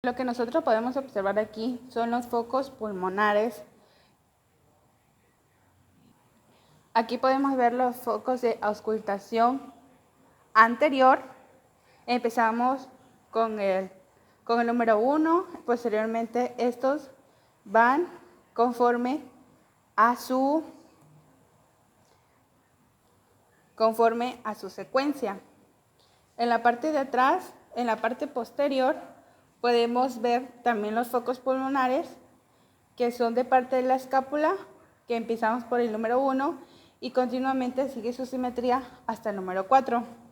Lo que nosotros podemos observar aquí son los focos pulmonares. Aquí podemos ver los focos de auscultación anterior. Empezamos con el número 1, posteriormente estos van conforme a su secuencia. En la parte de atrás, en la parte posterior, podemos ver también los focos pulmonares que son de parte de la escápula, que empezamos por el número 1 y continuamente sigue su simetría hasta el número 4.